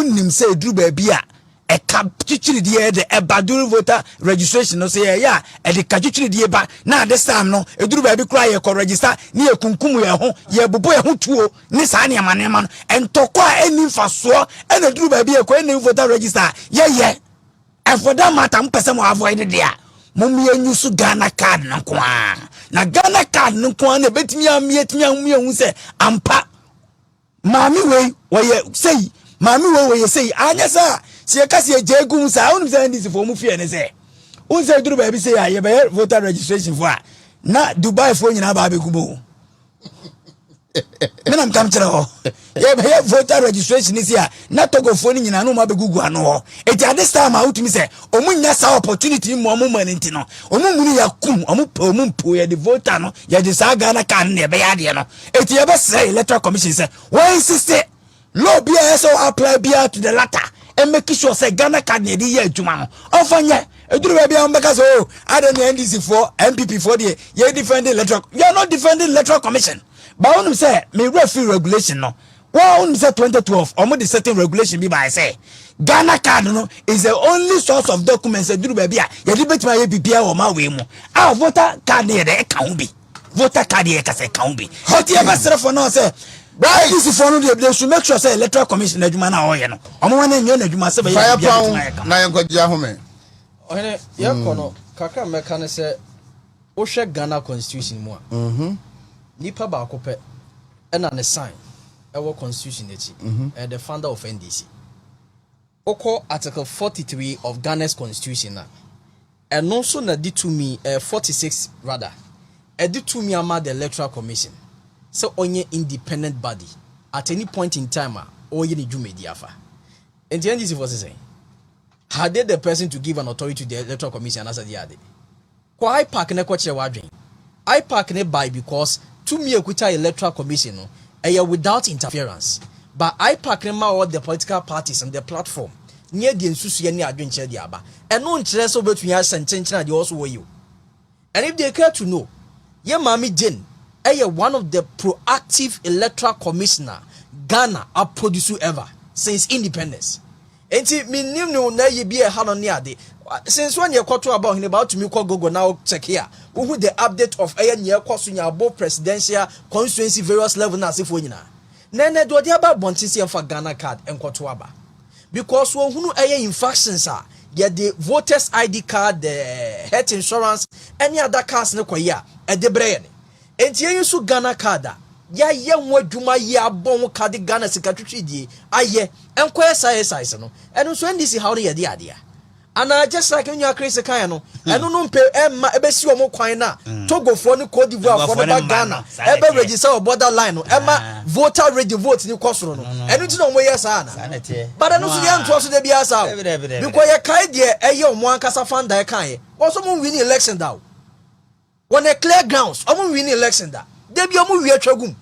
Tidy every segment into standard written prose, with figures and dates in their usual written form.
Unim say Drew baby a cap chichiri de baduru voter registration no say ya e de kachichiri de ba na this time no e Drew baby cry e ko register ni e kunkum ye ho ye bobo ye ho tuo ni sa ne ma no entokwa eni faso e na Drew baby e ko eni voter register ye and for that matter mpese mo avoid there mummy nyusu Ghana card no kwa na Ghana card no kwa na betimi amietimi ahu se ampa mami we say mami we say anya sa sie ka sie jegum sa unum say NDC for mu fie ne say un say Drew baby say ya be voter registration for na Dubai for nyina ba be kubo menam kam kire ho ye be voter registration is here na Togo for nyina no ma be gugu ano ho eti at this time out me say omunya sa opportunity mo manenti no omumuni yakum omumpo ye the voter no ye the sa Ghana kan ne be ya de no eti ye be say electoral commission say why insist law be so apply be to the latter and make sure say Ghana can ne ye adwuma no ofanye eduru baby am beka so I don't NDC for MPP for the ye defending electoral you are not defending electoral commission. But when say me referee regulation no, when say 2012, or the certain regulation be by say Ghana card no is the only source of documents that do baby. You debate my PPA or my way mo. Our voter card here they can't be. Voter card here can't be. But you ever say for now say right this is for no they should make sure say electoral commission adwuma na oye no. Omo wan enyo na adwuma say be ya na yanko dia home. Ohene ye kono kaka meka ne say wo hwe Ghana constitution mu a. Nipa ba akope ena ne sign ewo constitution echi the founder of NDC oko article 43 of Ghana's constitution na and also na di to me 46 rather e di to me ama the electoral commission so onye independent body at any point in time oye ni dwumedi afa and the NDC was saying had they the person to give an authority to the electoral commission as a diade kwa IPAC ne kwa kire wadwen IPAC ne by because to me ekuta electoral commission no without interference but IPAC ne ma all the political parties and the platform near the nsusu ye ne adwenche dia aba eno nkire so betunya sentenchen na dey also wo you and if they care to know ye mami Jane one of the proactive electoral commissioner Ghana a produce ever since independence enti minim no na ye bi e ha no ne ade since when you quarter about him about to me call Google now check here who the update of near course in your both presidential constituency various level na se for nyina nene do dia ba bontisi for Ghana card en quarter aba because wo hunu infractions are get the voters ID card the health insurance any other cards ne koya e de breye ne enti yensu Ghana card ya ye nwadwuma ya bon card Ghana sikatwitwi die aye enkoye size no eno so NDC how ye de ade and just like when you are crazy kind no no pay emma ebesi omo kwan na Togo for ni Cote d'Ivoire for the Ghana ebe register or borderline no emma voter ready vote ni kwosoro no enu ti no mo yes ana but enu so yan to so de bia sa because ye kai de eye omo ankasa fanda e kan ye also mo win election da on a clear grounds omo win election da de bia omo wi atwagum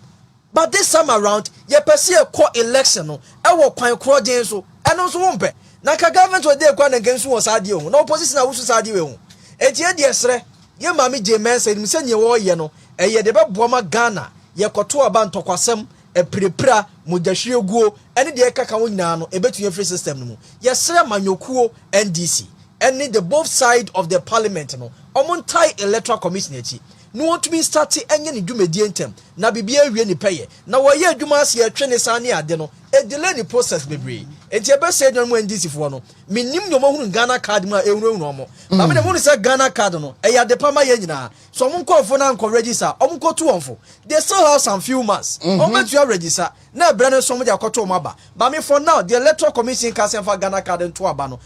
but this time around ye pese e call election no e wo kwan kro den so enu so wo mpe na ka government we dey kwa na gensu wo saade ho na opposition na wusu saade we ho enti e de esre ye mami je mensa nim se nye wo ye no ye de bebo ma Ghana ye koto aba ntokwasem e pirepira modahwieguo ene de kaka wo nyina no e betu ye free system no mu ye sre manyokuo NDC ene the both side of the parliament no omontai electoral commission echi no want me start enye ne dwumedi entem na bibia wie ni peye na wo ye adwuma ase atwe ne sane ade no e delay the process bebre enti ebe say no NDC fo no minim no mahunu Ghana card ma ehunu mo ba me mo say Ghana card no e ya de pama ye nyina so mo nkofo na nko register o mo kotu onfo they still have some few months o metu ya register na ebre no so mo de akoto mo aba ba me for now the electoral commission can say for Ghana card nto aba no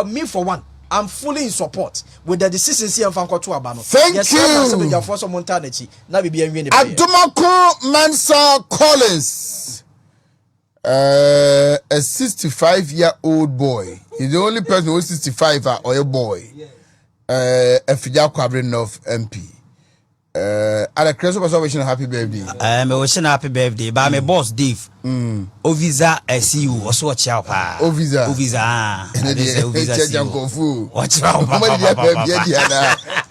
me for one I'm fully in support with the decisions here from Kotu Abano. Thank you. Adomako Mansa Collins, a 65-year-old boy. He's the only person who's 65 or a boy. A Fija Quadrant of MP. At a Christmas was wishing a happy birthday. I'm wishing happy birthday. By my boss Dave. Ovisa see you also watch out. Ovisa. Watch out.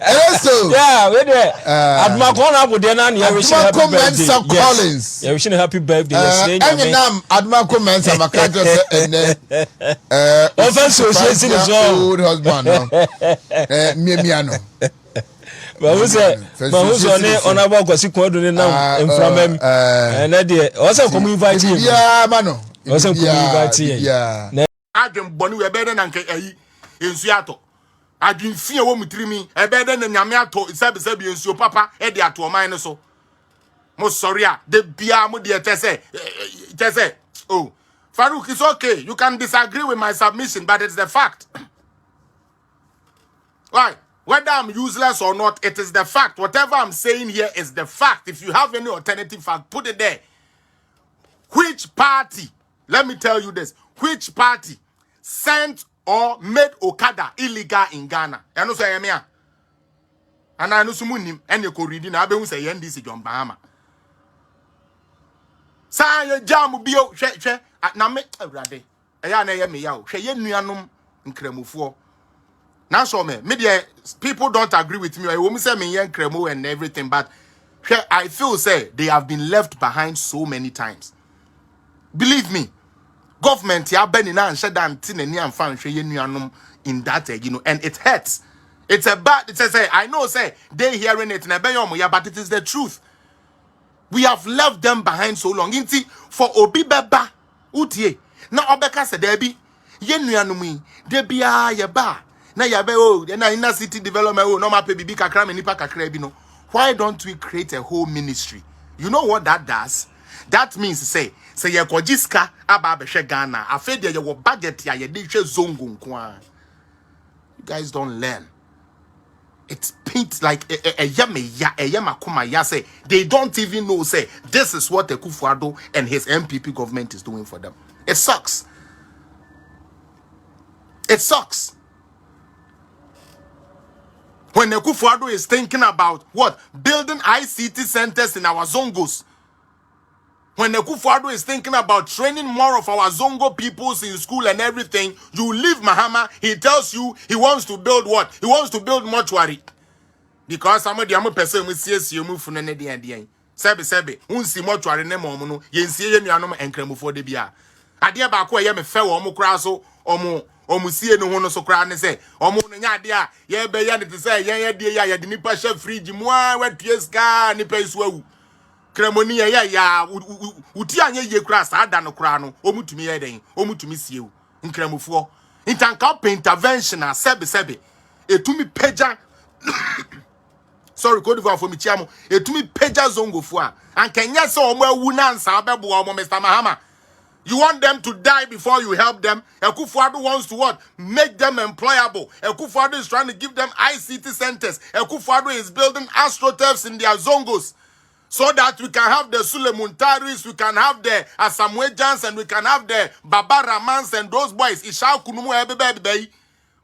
Also, yeah, we there. At my corner, we there now. Yeah, wishing happy birthday. Collins. Yeah, wishing happy birthday. And now, Adma comments on my country and then offense association is old husband. Miano. But who's on our Kwasi Kwaduni now in from him? And that also come invite him. Yeah, mano. Also come invite him. Yeah. Adwem bɔne we better than ayi ensu ato adwem fie wo mutrimi e better than nyame ato sabe ensu papa e de ato man no so mo sorry a de bia mo de tese oh Farouk, it's okay, you can disagree with my submission, but it's the fact. Why? Whether I'm useless or not, it is the fact. Whatever I'm saying here is the fact. If you have any alternative fact, put it there. Which party, let me tell you this, which party sent or made Okada illegal in Ghana? I know say me. And I know sumunim and you could read in Abe say NDC John Bahama. Sa ye jam bio hwe na me awrade. Eya na ye me ya o. Hwe ye nuanom nkramufuo. Now so me media people don't agree with me. I won't say me yen kremo and everything, but I feel say they have been left behind so many times. Believe me, government ya beni na anshe dan tin ani amfa nhwe ye nuanom in that and it hurts. It's a bad. It's a say I know say they hearing it na be yomo ya, but it is the truth. We have left them behind so long. Inti for obi beba utie na obeka se debi ye nuanom yi debia ye ba. Na yabe oh na inner city development oh no ma pe bibi kakra me nipa kakra bi no. Why don't we create a whole ministry? You know what that does? That means say ye kojiska aba behwe Ghana afa de ye wo budget ya ye de hwe zongo nko. You guys don't learn. It's paint like a yamakuma ya say they don't even know say this is what Akufo-Addo and his MPP government is doing for them. It sucks. It sucks. When Akufo-Addo is thinking about what? Building ICT centers in our Zongos. When Akufo-Addo is thinking about training more of our Zongo peoples in school and everything, you leave Mahama, he tells you he wants to build what? He wants to build mortuary. Because some of the other person will see you move from the end. Sebe, unsi mortuary ne momuno, yensi ye nuanom enkremu for the bia. Adia ba ko ye me fe wo mo kra so omu sie no ho no so kra ne se omu no nya de a ye be ya ne te se ye de ya de nipa sha fridge mu a watue ska nipa isu awu. Kremoni ya uti anye ye kura sa da no kura no omutumi ye den omutumi siewu nkremufuo intanka intervention a sebe etumi peja sorry code for me chiamo etumi peja zongofo a ankanya se omo awu na nsa abebo omo Mr. Mahama. You want them to die before you help them? Akufo-Addo wants to what? Make them employable. Akufo-Addo is trying to give them ICT centers. Akufo-Addo is building astroturfs in their zongos. So that we can have the Sulemuntaris, we can have the Asamwejans, and we can have the Baba Ramans and those boys. Ishao kunumu ebebe.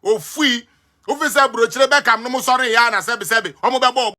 Ofui. Ofisa brochile bekam no sorry ya na sebe. Omo bebo